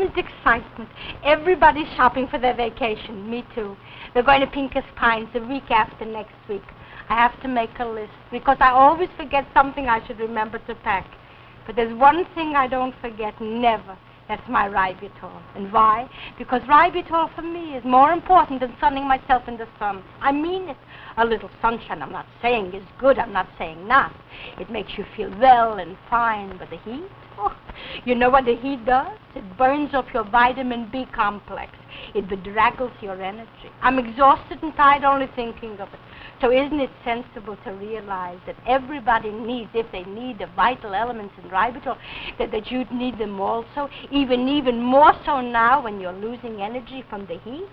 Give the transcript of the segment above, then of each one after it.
excitement, excitement. Everybody's shopping for their vacation. Me too. We're going to Pinker's Pines the week after next week. I have to make a list because I always forget something I should remember to pack. But there's one thing I don't forget, never. That's my ribitol. And why? Because ribitol for me is more important than sunning myself in the sun. I mean it. A little sunshine, I'm not saying is good, I'm not saying not. It makes you feel well and fine, but the heat? Oh, you know what the heat does? It burns up your vitamin B complex. It bedraggles your energy. I'm exhausted and tired only thinking of it. So isn't it sensible to realize that everybody needs, if they need the vital elements in ribitol, that you need them also, even more so now when you're losing energy from the heat?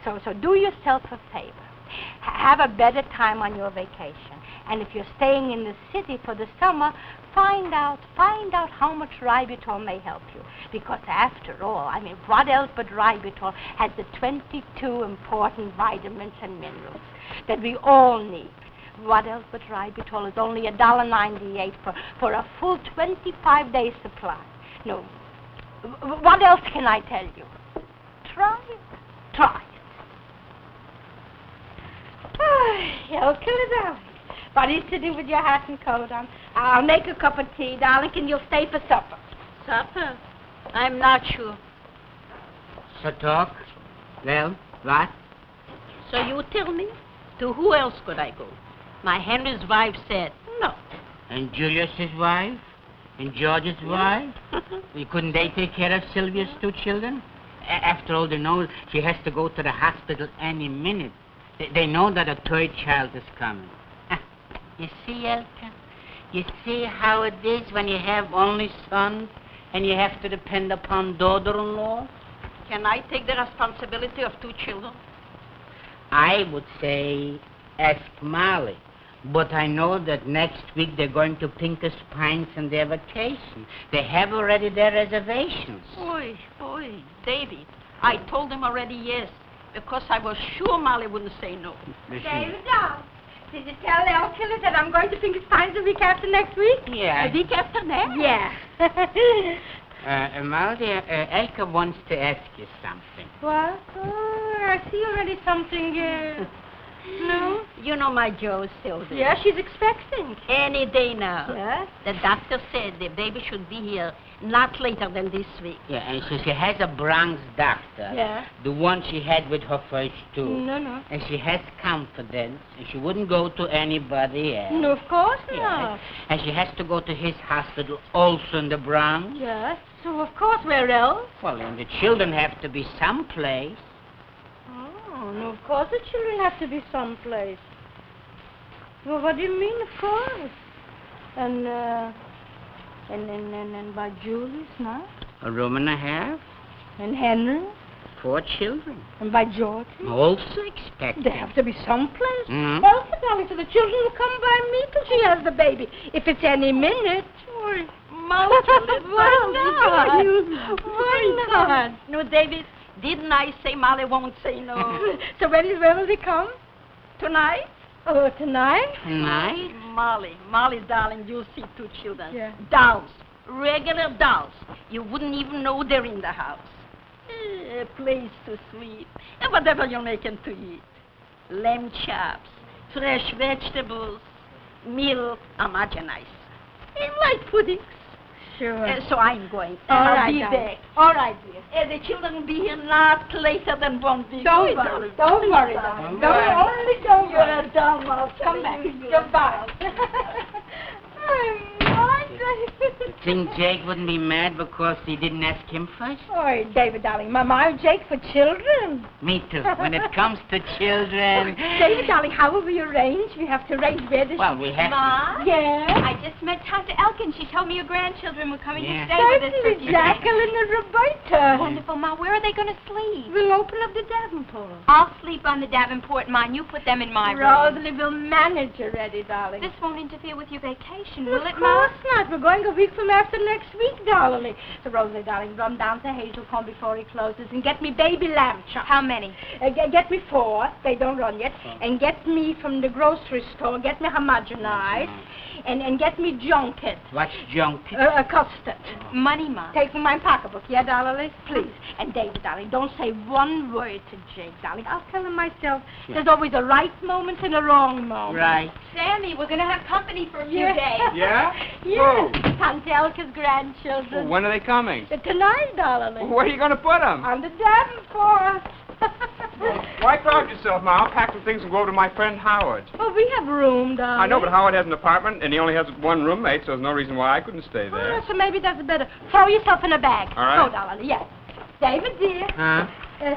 So do yourself a favor. Have a better time on your vacation. And if you're staying in the city for the summer, find out how much ribitol may help you. Because after all, I mean, what else but ribitol has the 22 important vitamins and minerals that we all need? What else but ribitol is only $1.98 for a full 25-day supply. No, what else can I tell you? Try it. Try it. Oh, kill it, darling. What is to do with your hat and coat on? I'll make a cup of tea, darling, and you'll stay for supper. Supper? I'm not sure. So talk. Well, what? So you tell me, to who else could I go? My Henry's wife said no. And Julius's wife? And George's wife? Couldn't they take care of Sylvia's 2 children? After all, they know she has to go to the hospital any minute. They know that a 3rd child is coming. You see, Elka? You see how it is when you have only sons and you have to depend upon daughter-in-law? Can I take the responsibility of 2 children? I would say ask Molly. But I know that next week they're going to Pinker's Pines on their vacation. They have already their reservations. Boy, David, I told them already yes, because I was sure Molly wouldn't say no. David, did you tell El Killer that I'm going to Pinker's Pines the week after next week? Yeah. The week after next? Yeah. Molly, Elka wants to ask you something. What? Oh, I see already something. No? You know my Joe's still there. Yeah, she's expecting. Any day now. Yes? The doctor said the baby should be here not later than this week. Yeah, and so she has a Bronx doctor. Yeah. The one she had with her first 2. No. And she has confidence, and she wouldn't go to anybody else. No, of course Yeah. not. And she has to go to his hospital, also in the Bronx. Yes. So, of course, where else? Well, and the children have to be someplace. Oh, no, of course the children have to be someplace. Well, what do you mean, of course? And by Julie's, not? A room and a half. And Henry? 4 children. And by George? Also expected. They have to be someplace. Mm-hmm. Well, darling, so the children will come by me till she has the baby. If it's any minute. Why not? Why not? No, David, didn't I say Molly won't say no? So when will they come? Tonight? Oh, tonight? Tonight? Molly, darling, you'll see 2 children. Yeah. Dolls. Regular dolls. You wouldn't even know they're in the house. A place to sleep. And whatever you're making to eat. Lamb chops, fresh vegetables, milk, homogenized. And light puddings. Sure. So I'm going. All I'll right, be darling. back. All right, dear. The children will be here not later than 1 week. Don't worry, darling. Only don't You're worry. a dumb mouse. Come back. Goodbye. You think Jake wouldn't be mad because he didn't ask him first? Oh, David, darling, my Jake for children. Me too. When it comes to children... David, darling, how will we arrange? We have to arrange where this... Well, we have Ma? Yeah? I just met Tante Elkin. She told me your grandchildren were coming Yeah. to stay with us. Certainly, Jacqueline and Roberta. Wonderful, Ma. Where are they going to sleep? We'll open up the Davenport. I'll sleep on the Davenport, Ma, and you put them in my room. Rosalie will manage already, darling. This won't interfere with your vacation, will Of it, Ma? course not, We're going a week from after next week, darling. So, Rosalie, darling, run down to Hazelcombe before he closes and get me baby lamb chops. How many? Get me 4. They don't run yet. And get me from the grocery store, get me homogenized. And get me junket. What's junket? Custard. Money, Ma. Take from my pocketbook. Yeah, darling? Please. And David, darling, don't say one word to Jake, darling. I'll tell him myself. Yeah. There's always a right moment and a wrong moment. Right. Sammy, we're going to have company for a few days. Yeah? Yes. Tante Elka's grandchildren. Well, when are they coming? Tonight, darling. Where are you going to put them? On the Davenport. Why crowd yourself, Ma? I'll pack some things and go over to my friend Howard's. Oh, we have room, darling. I know, but Howard has an apartment, and he only has one roommate, so there's no reason why I couldn't stay there. Oh, so maybe that's better. Throw yourself in a bag. All right. Go, darling, yes. David, dear. Huh?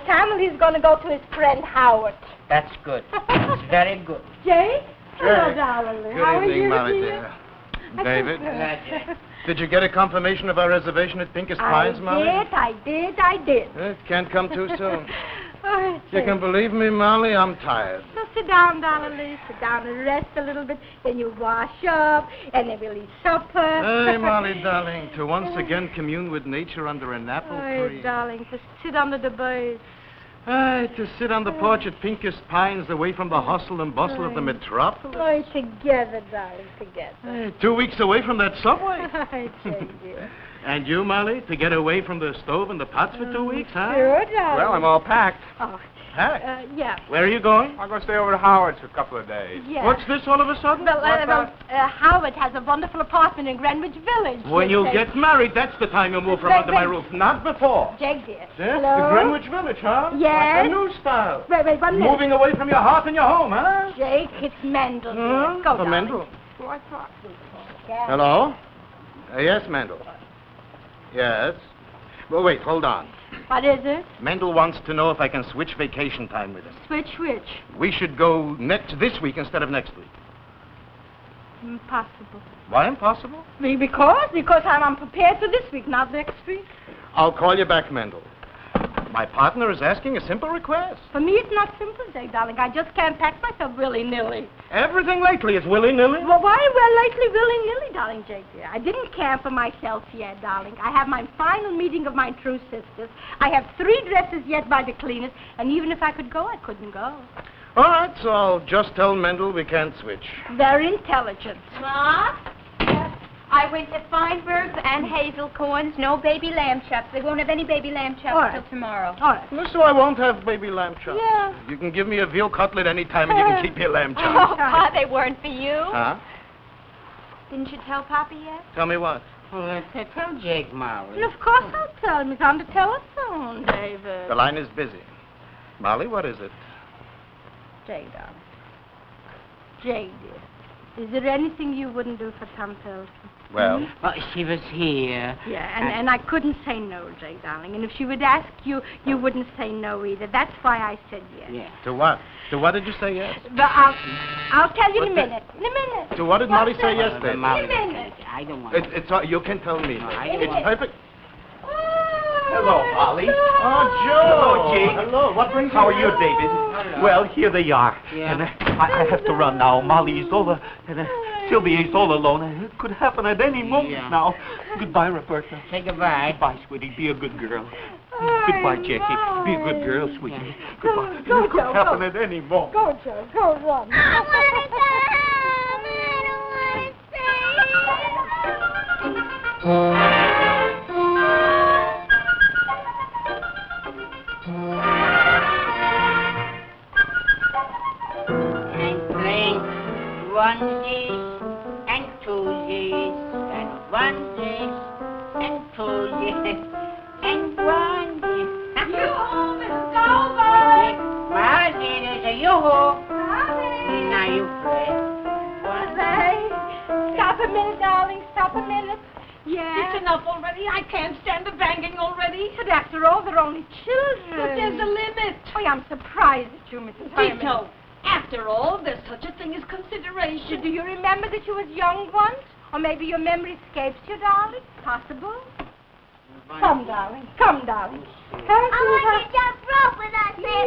Samuel's going to go to his friend Howard. That's good. That's very good. Jay? Hello, Good. darling. Good How are evening, you, Molly, dear? dear. David, Glad did you get a confirmation of our reservation at Pincus Pines, Molly? I did. It can't come too soon. Oh, You can believe me, Molly, I'm tired. So sit down, darling. Sit down and rest a little bit. Then you wash up, and then we'll eat supper. Hey, Molly, darling, to once again commune with nature under an apple tree. Oh, darling, to sit under the birds. Hey, to sit on the porch at Pincus Pines away from the hustle and bustle of the metropolis. Oh, together, darling, together. Hey, 2 weeks away from that subway. I thank you. And you, Molly, to get away from the stove and the pots for 2 weeks, huh? Sure, darling. Well, I'm all packed. Oh, Hey, yeah. where are you going? I'm going to stay over to Howard's for a couple of days. Yeah. What's this all of a sudden? Well, Howard has a wonderful apartment in Greenwich Village. When you get married, that's the time you move from Wait, under my wait. roof, not before. Jake, dear. Yes, Hello? the Greenwich Village, huh? Yes. Like a new style. Wait, 1 minute. Moving away from your hearth and your home, huh? Jake, it's Mendel. Huh? Go, The darling. Mendel. Who I talk to? Yeah. Hello? Yes, Mendel. Yes. Well, wait, hold on. What is it? Mendel wants to know if I can switch vacation time with him. Switch which? We should go this week instead of next week. Impossible. Why impossible? Because I'm unprepared for this week, not next week. I'll call you back, Mendel. My partner is asking a simple request. For me, it's not simple, Jake, darling. I just can't pack myself willy-nilly. Everything lately is willy-nilly. Well, why lately willy-nilly, darling, Jake, dear? I didn't care for myself yet, darling. I have my final meeting of my true sisters. I have 3 dresses yet by the cleaners, and even if I could go, I couldn't go. All right, so I'll just tell Mendel we can't switch. Very intelligent. Ma? I went to Feinberg's and Hazelcorn's. No baby lamb chops. They won't have any baby lamb chops All right. till tomorrow. All right. Well, so I won't have baby lamb chops. Yeah. You can give me a veal cutlet any time, and you can keep your lamb Oh, chops. Pa, they weren't for you. Huh? Didn't you tell Papa yet? Tell me what? Well, tell Jake, Molly. And of course I'll tell him. It's on the telephone, David. The line is busy. Molly, what is it? Jay, darling. Jay, dear. Is there anything you wouldn't do for Tante Elsa? Well, Oh, she was here. Yeah, and I couldn't say no, Jay, darling. And if she would ask you, you wouldn't say no either. That's why I said yes. Yeah. to what? To what did you say yes? But I'll tell you in a What's minute. In a minute. To what did Molly say yes, But then? Molly, In a minute. I don't want It's you can tell me. No, I It's don't. perfect. Hello, Molly. Oh, Joe. Hello, Jake. Hello. What brings How you are you, here? David? Hello. Well, here they are. Yeah. And I have to run now. Molly is all and Sylvia is all alone. It could happen at any moment Yeah. now. Goodbye, Roberta. Say goodbye. Goodbye, sweetie. Be a good girl. I Goodbye, Jackie. know. Be a good girl, sweetie. Yeah. Goodbye. Go, It could Joe, happen go. at any moment. Go, Joe. Go, run. And playing onesies and twosies and onesies and twosies and onesies. Yoo-hoo, Mrs. Goldberg. Molly, there's a yoo-hoo. Now you play. Stop a minute, darling. Stop a minute. Yeah. It's enough already. I can't stand the banging already. But after all, they're only children. But there's a limit. Oh, I'm surprised at you, Mrs. Hyman. Tito, after all, there's such a thing as consideration. Do you remember that you was young once? Or maybe your memory escapes you, darling? Possible? Come, darling. Come, darling. Come, sweetheart. jump rope with us, Yes,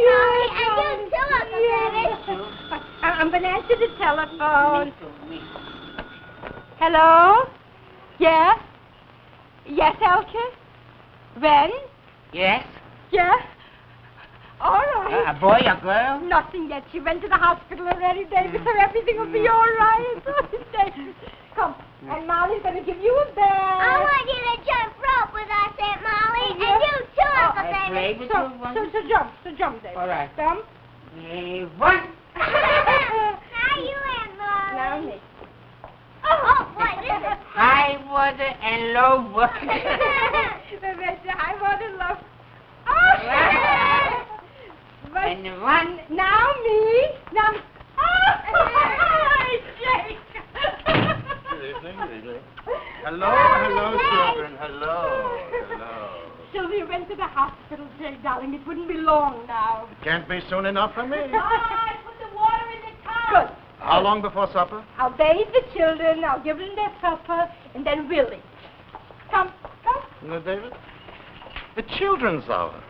I'm going to answer the telephone. Hello? Yeah? Yes, Elke? When? Yes? Yeah? All right. A boy, a girl? Nothing yet. She went to the hospital already, David, so everything will be all right. David, come. And Molly's going to give you a bag. I want you to jump rope with us, Aunt Molly. Oh, yeah? And you too, Uncle I David. played with So jump, David. All right. Jump. One. Now you, Aunt Molly. Now me. Oh, boy, this is High water and low water. High water, low. And one. Now me. Now me. Jake. Hello, children. Hello. Sylvia went to the hospital, Jake, darling. It wouldn't be long now. Can't be soon enough for me. I put the water in the tub. Good. How long before supper? I'll bathe the children, I'll give them their supper, and then we'll eat. Come. No, David? The children's hour.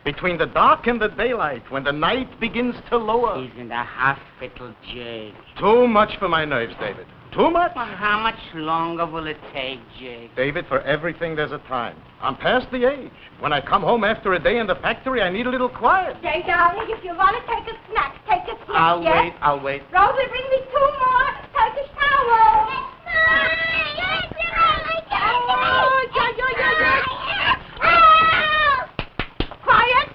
Between the dark and the daylight, when the night begins to lower. He's in the hospital, Jake. Too much for my nerves, David. Too much. Well, how much longer will it take, Jake? David, for everything there's a time. I'm past the age. When I come home after a day in the factory, I need a little quiet. Jake, darling, if you want to take a snack, take a snack, I'll yes? wait. I'll wait. Rosie, bring me 2 more. Take a shower. Quiet.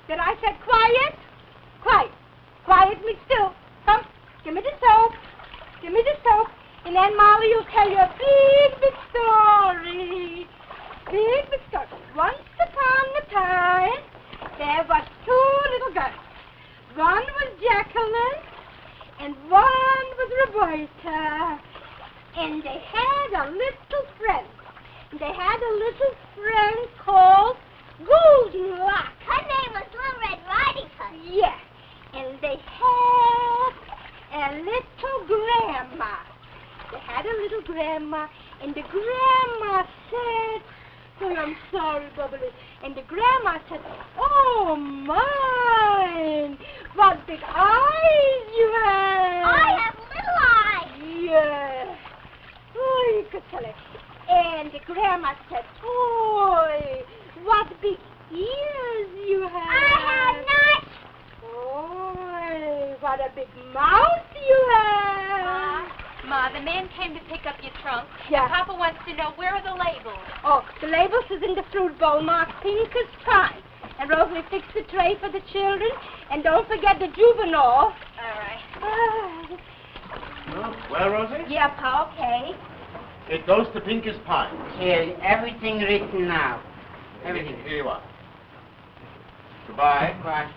Did I say quiet? Quiet me still. Come, give me the soap. And then Molly will tell you a big story. Once upon a time, there was 2 little girls. One was Jacqueline, and one was Roberta. And they had a little friend. Called Goldenlock. Her name was Little Red Riding Hood. Yes. And they had a little grandma. And the grandma said, oh, I'm sorry, Bubbly. And the grandma said, oh, mine, what big eyes you have. I have little eyes. Yeah. Oh, you could tell it. And the grandma said, oh, what big ears you have. I have nuts. Oh, what a big mouth you have. Ma, the man came to pick up your trunk. Yeah. Papa wants to know, where are the labels? Oh, the labels is in the fruit bowl marked pink as pie. And Rosalie, fix the tray for the children. And don't forget the juvenile. All right. Well, Rosie? Yeah, Pa, okay. It goes to Pinker's Pie. Here, everything written now. Everything. Here you are. Goodbye.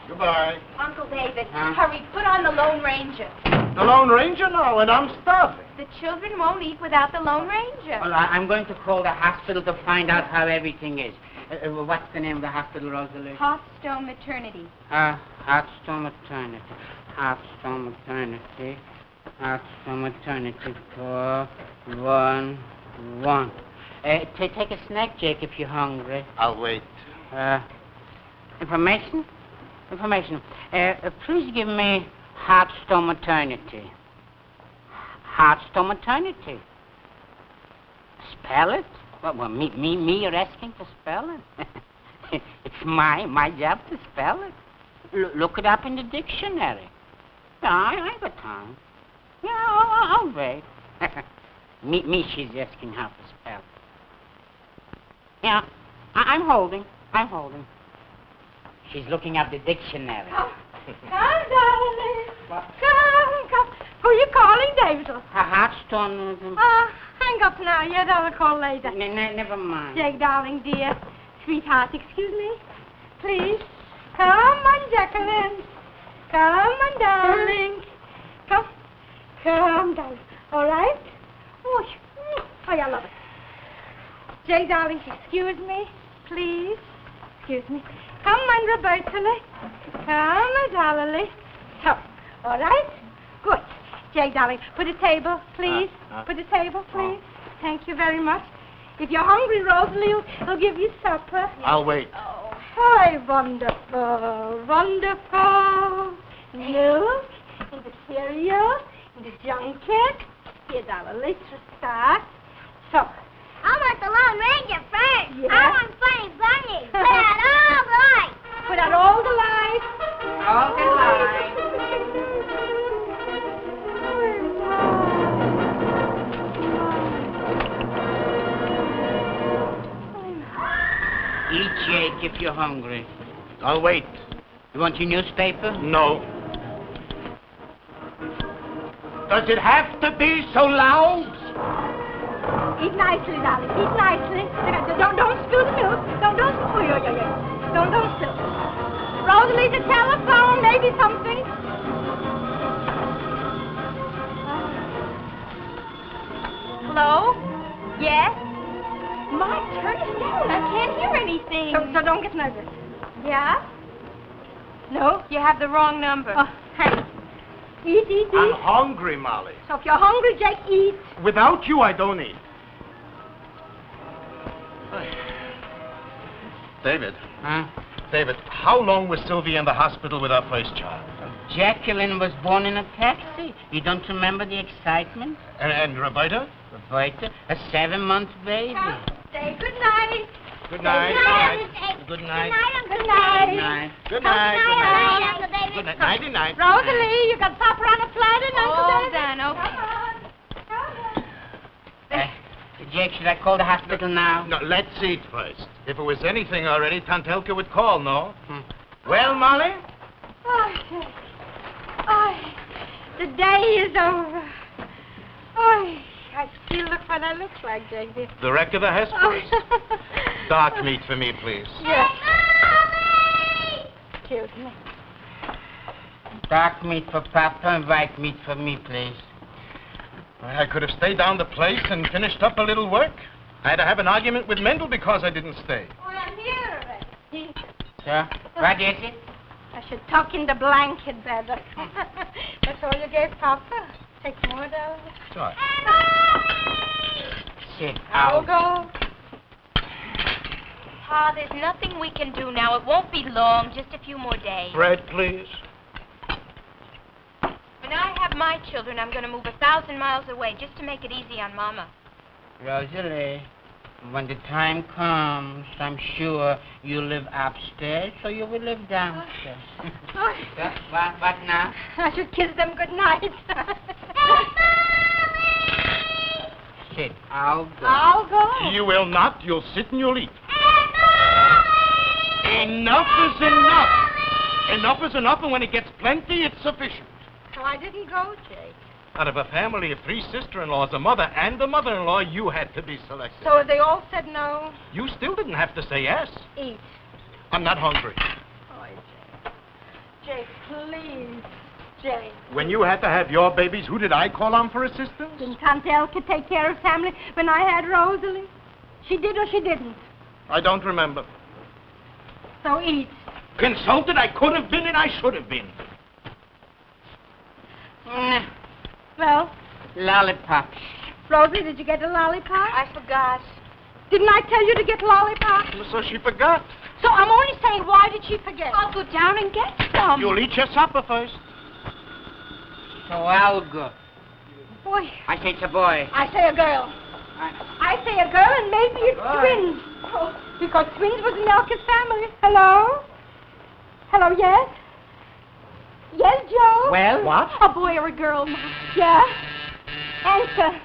Goodbye. Uncle David, Huh? hurry, put on the Lone Ranger. The Lone Ranger now, and I'm starving. The children won't eat without the Lone Ranger. Well, I'm going to call the hospital to find out how everything is. What's the name of the hospital, Rosalie? Hearthstone Maternity. Hearthstone Maternity. Hearthstone Maternity. 411. Take a snack, Jake, if you're hungry. I'll wait. Information? Please give me Hearthstone Maternity. Hearthstone Maternity. Spell it? Well, me, you're asking to spell it? It's my job to spell it. Look it up in the dictionary. Yeah, I got time. Yeah, I'll wait. me, she's asking how to spell. Yeah, I'm holding. She's looking up the dictionary. Come, darling. Come. Who are you calling, David? Hearthstone. Hang up now. Yeah, I'll call later. Never mind. Jake, darling, dear, sweetheart, excuse me. Please. Come on, Jacqueline. Come on, darling. Come, darling. All right? Oh, I love it. Jake, darling, excuse me, please. Excuse me. Come on, Roberta. Come on, darling. So, all right? Good. Jake, darling, put a table, please. Put a table, please. Thank you very much. If you're hungry, Rosalie will give you supper. I'll wait. Oh, hi, wonderful. Milk, and the cereal, The junket. Here's our list to start. So, I want the Lone Ranger first. Yeah. I want Funny Bunny. Put out all the lights. put out all the lights. All the lights. Eat, Jake, if you're hungry. I'll wait. You want your newspaper? No. Does it have to be so loud? Eat nicely, darling. Eat nicely. Don't spill the milk. Don't spill. Don't spill. Rosalie, the telephone, maybe something. Hello? Yes? My turn is down. I can't hear anything. So don't get nervous. Yeah? No? You have the wrong number. Oh, hey. Eat. I'm hungry, Molly. So if you're hungry, Jake, eat. Without you, I don't eat. David. Huh? David, how long was Sylvia in the hospital with our first child? Jacqueline was born in a taxi. You don't remember the excitement? And Roberta? Roberta, a 7-month baby. Say good night. Good night. Good night. Good night. Good night. Good night. Good night, Uncle David. Good night. Nighty night. Rosalie, you got supper on a platter, Uncle All David? done, okay. Come on. Jake, should I call the hospital now? No, let's eat first. If it was anything already, Tantelka would call, no? Hmm. Well, Molly? Oh, Jake. Oh, the day is over. Oh, I still look what I look like, Jake. The wreck of the Hespers. Dark meat for me, please. Yes. Excuse me. Dark meat for Papa and white meat for me, please. I could have stayed down the place and finished up a little work. I had to have an argument with Mendel because I didn't stay. Oh, I'm here already. So, what is it? I should tuck in the blanket better. That's all you gave Papa? Take more, darling. Sorry. Sit I'll out. go. Pa, there's nothing we can do now. It won't be long, just a few more days. Bread, please. When I have my children, I'm going to move 1,000 miles away just to make it easy on Mama. Rosalie, when the time comes, I'm sure you'll live upstairs, so you will live downstairs. Oh, What now? I should kiss them good night. Sit, I'll go. I'll go. You will not. You'll sit and you'll eat. Enough is enough. Enough is enough, and when it gets plenty, it's sufficient. So I didn't go, Jake. Out of a family of 3 sister-in-laws, a mother and a mother-in-law, you had to be selected. So they all said no. You still didn't have to say yes. Eat. I'm not hungry. Oh, Jake. Jake, please. Jake. When you had to have your babies, who did I call on for assistance? Didn't Aunt Elke take care of family when I had Rosalie? She did or she didn't? I don't remember. So eat. Consulted, I could have been and I should have been. Well, Lollipops. Rosie, did you get a lollipop? I forgot. Didn't I tell you to get lollipops? So she forgot. So I'm only saying, why did she forget? I'll go down and get some. You'll eat your supper first. So I'll go. Boy, I say it's a boy. I say a girl. I say a girl, and maybe it's twins. Oh, because twins was in Elke's family. Hello? Hello, yes? Yes, Joe? Well? What? A boy or a girl, Ma? Yeah? Answer.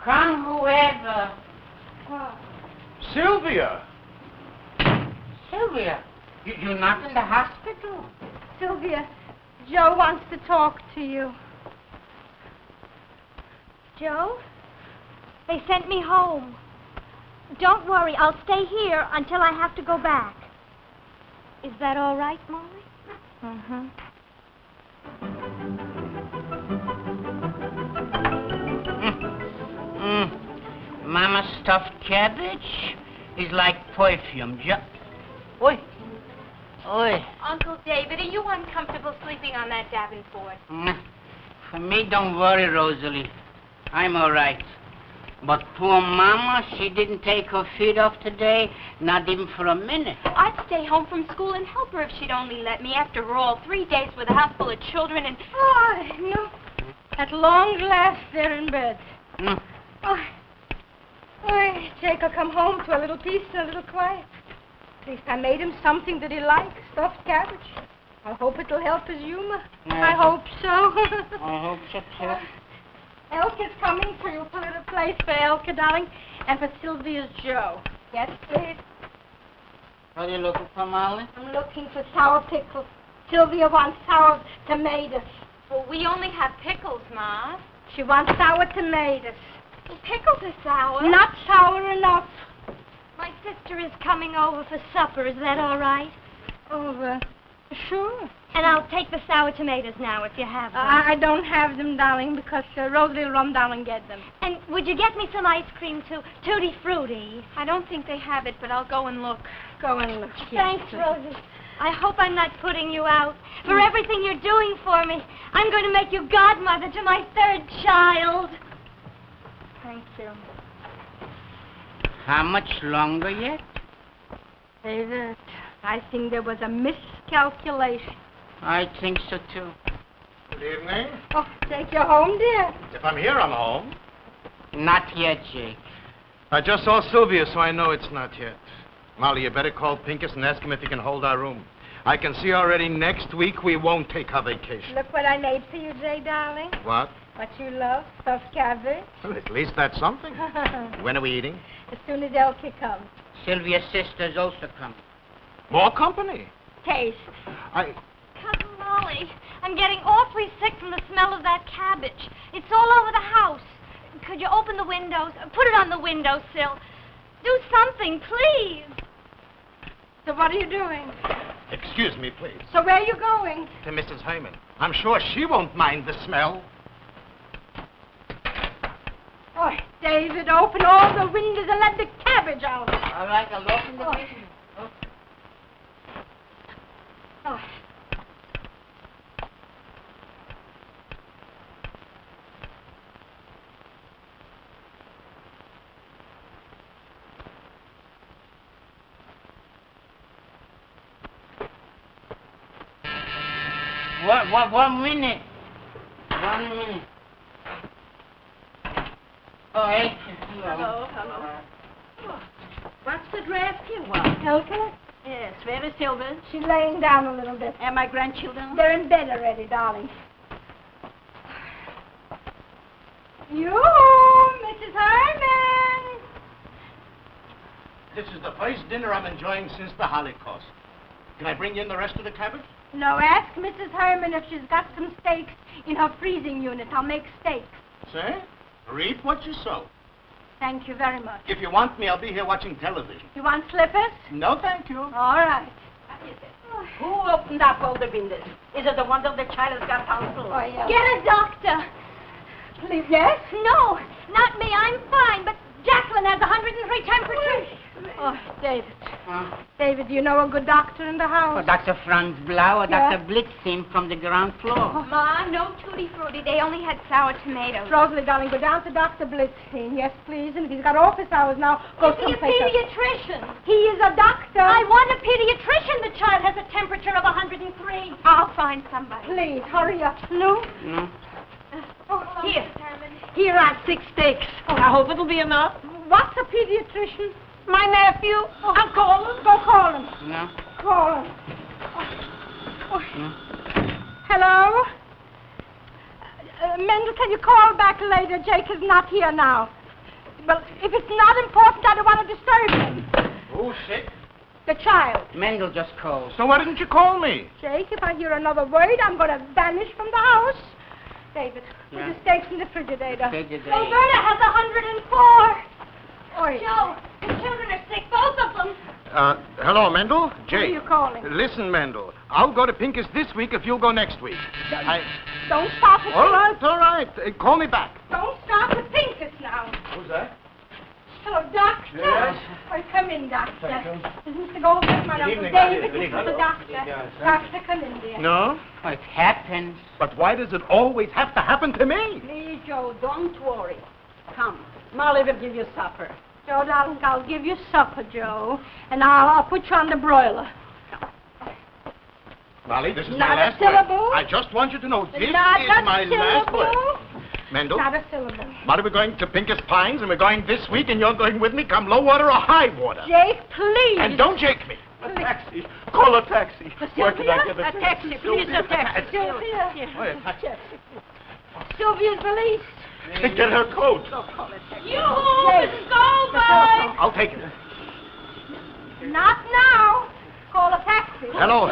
Come, whoever. Sylvia! Sylvia, you're not in the hospital? Sylvia, Joe wants to talk to you. Joe? They sent me home. Don't worry, I'll stay here until I have to go back. Is that all right, Molly? Mm-hmm. Mama's stuffed cabbage is like perfume. Oi. Oi. Uncle David, are you uncomfortable sleeping on that Davenport? For me, don't worry, Rosalie. I'm all right. But poor Mama, she didn't take her feet off today, not even for a minute. I'd stay home from school and help her if she'd only let me. After all, 3 days with a house full of children and... Oh, no. At long last, they're in bed. Mm. Oh, Jake will come home to a little peace and a little quiet. At least I made him something that he likes, stuffed cabbage. I hope it'll help his humor. I hope so. I hope so, too. Elka's coming for you. Put a place for Elka, darling, and for Sylvia's Joe. Yes, please. What are you looking for, Molly? I'm looking for sour pickles. Sylvia wants sour tomatoes. Well, we only have pickles, Ma. She wants sour tomatoes. Well, pickles are sour. Not sour enough. My sister is coming over for supper. Is that all right? Over. Sure. And I'll take the sour tomatoes now if you have them. I don't have them, darling, because Rosalie will run down and get them. And would you get me some ice cream, too? Tutti Frutti. I don't think they have it, but I'll go and look. Go and look. Thanks, Rosie. I hope I'm not putting you out. For everything you're doing for me, I'm going to make you godmother to my third child. Thank you. How much longer yet? David, I think there was a miscalculation. I think so, too. Good evening. Oh, take you home, dear. If I'm here, I'm home. Not yet, Jake. I just saw Sylvia, so I know it's not yet. Molly, you better call Pincus and ask him if he can hold our room. I can see already next week we won't take our vacation. Look what I made for you, Jay, darling. What? What you love, stuffed cabbage. Well, at least that's something. When are we eating? As soon as Elkie comes. Sylvia's sister's also coming. More company. Taste. Cousin Molly, I'm getting awfully sick from the smell of that cabbage. It's all over the house. Could you open the windows? Put it on the windowsill. Do something, please. So what are you doing? Excuse me, please. So where are you going? To Mrs. Herman. I'm sure she won't mind the smell. Oh, David, open all the windows and let the cabbage out. All right, I'll open the window. Oh. One minute. 1 minute. Oh, hey. Hello. Oh, what's the draft you want? Elka? Yes, where is Sylvia? She's laying down a little bit. And my grandchildren? They're in bed already, darling. You, Mrs. Herman. This is the first dinner I'm enjoying since the Holocaust. Can I bring you in the rest of the cabbage? No, ask Mrs. Herman if she's got some steaks in her freezing unit. I'll make steaks. Say, reap what you sow. Thank you very much. If you want me, I'll be here watching television. You want slippers? No, thank you. All right. Who opened up all the windows? Is it the one of the child has got hospital? Oh, yeah. Get a doctor. Please, yes? No, not me. I'm fine, but Jacqueline has 103 temperature. Oh, David. David, do you know a good doctor in the house? Oh, Dr. Franz Blau or Yeah. Dr. Blitzstein from the ground floor. Ma, no tutti frutti. They only had sour tomatoes. Rosalie, darling, go down to Dr. Blitzstein. Yes, please. And if he's got office hours now, go Is he a someplace else. pediatrician? He is a doctor. I want a pediatrician. The child has a temperature of 103. I'll find somebody. Please, hurry up. No? No? Oh, Here. Here are 6 steaks. I hope it'll be enough. What's a pediatrician? My nephew. I'll call him. Go call him. No? Call him. No? Hello? Mendel, can you call back later? Jake is not here now. Well, if it's not important, I don't want to disturb him. Who's sick? The child. Mendel just called. So why didn't you call me? Jake, if I hear another word, I'm going to vanish from the house. David, put Yeah. the steaks in the refrigerator. Roberta has 104. Oi. Joe, the children are sick, both of them. Hello, Mendel? Who are Jake. you calling? Listen, Mendel. I'll go to Pincus this week if you'll go next week. Don't stop with All right. Call me back. Don't stop with Pincus now. Who's that? Hello, Doctor. Yes? Oh, come in, Doctor. Thank you. Is Mr. Goldberg, my Uncle evening, David? Good evening. The doctor. Yes, sir. Doctor, come in, dear. No? Oh, it happens. But why does it always have to happen to me? Please, Joe, don't worry. Come. Molly will give you supper. Joe, darling, I'll give you supper, Joe. And I'll put you on the broiler. Molly, this is Not my a last word. syllable. I just want you to know this Not is a my last syllable. word. Mendel, Not a syllable. Molly, we're going to Pincus Pines, and we're going this week, and you're going with me, come low water or high water. Jake, please. And don't jake me. A taxi. Call a taxi. Where can I get A taxi, please, a taxi. Sylvia. Wait, a taxi. Sylvia's released. Get her coat. You, Mrs. Goldberg! I'll take it. Not now. Call a taxi. Hello.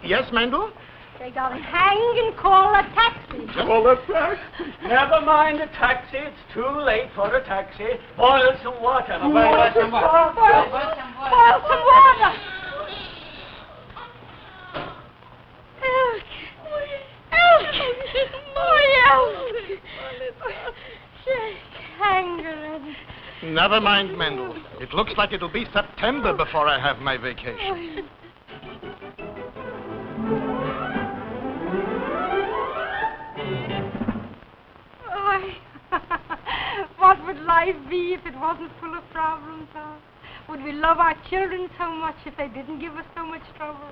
Yes, Mendel? Say, darling, hang and call a taxi. Call a taxi. Never mind the taxi. It's too late for the taxi. Boil some water. Boil some water. Never mind, Mendel. It looks like it'll be September before I have my vacation. What would life be if it wasn't full of problems, huh? Would we love our children so much if they didn't give us so much trouble?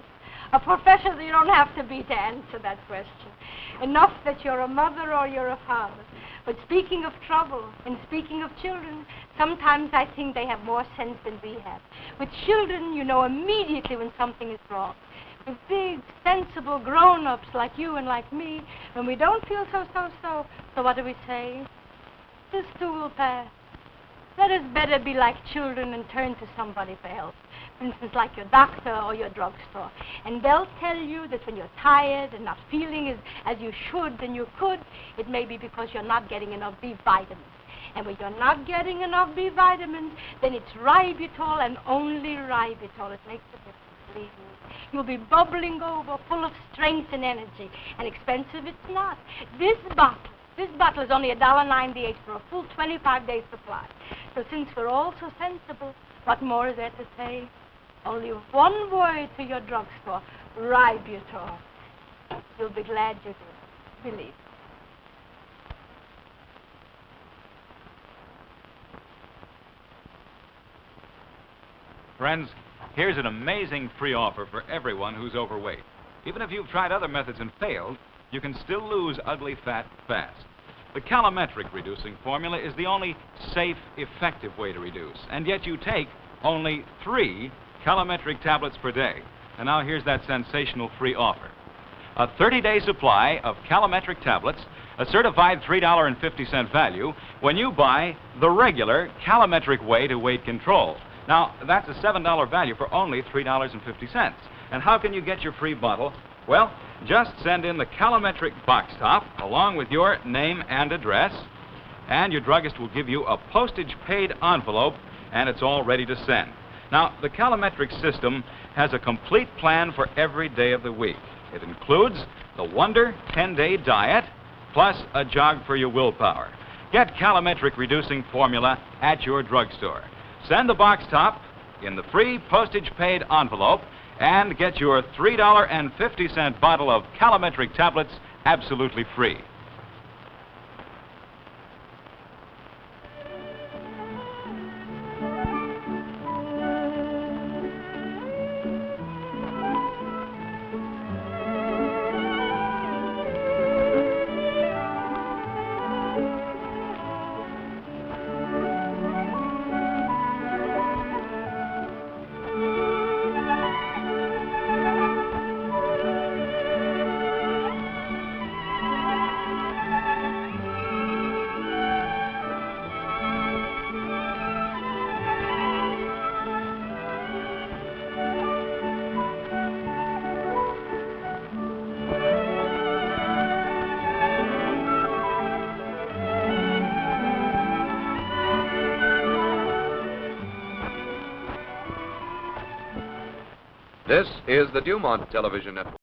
A professional you don't have to be to answer that question. Enough that you're a mother or you're a father. But speaking of trouble and speaking of children, sometimes I think they have more sense than we have. With children, you know immediately when something is wrong. With big, sensible grown-ups like you and like me, when we don't feel so what do we say? This too will pass. Let us better be like children and turn to somebody for help. For instance, like your doctor or your drugstore. And they'll tell you that when you're tired and not feeling as you should and you could, it may be because you're not getting enough B vitamins. And when you're not getting enough B vitamins, then it's ribitol and only ribitol. It makes a difference, believe me. You'll be bubbling over, full of strength and energy. And expensive it's not. This bottle is only $1.98 for a full 25-day supply. So since we're all so sensible, what more is there to say? Only one word to your drugstore, ribitol. You'll be glad you did. Believe me. Friends, here's an amazing free offer for everyone who's overweight. Even if you've tried other methods and failed, you can still lose ugly fat fast. The calometric reducing formula is the only safe, effective way to reduce. And yet you take only 3 calometric tablets per day. And now here's that sensational free offer. A 30-day supply of calometric tablets, a certified $3.50 value, when you buy the regular calometric way to weight control. Now, that's a $7 value for only $3.50. And how can you get your free bottle? Well, just send in the calometric box top along with your name and address, and your druggist will give you a postage-paid envelope, and it's all ready to send. Now, the calometric system has a complete plan for every day of the week. It includes the Wonder 10-day diet, plus a jog for your willpower. Get calometric reducing formula at your drugstore. Send the box top in the free postage-paid envelope and get your $3.50 bottle of calometric tablets absolutely free. This is the Dumont Television Network.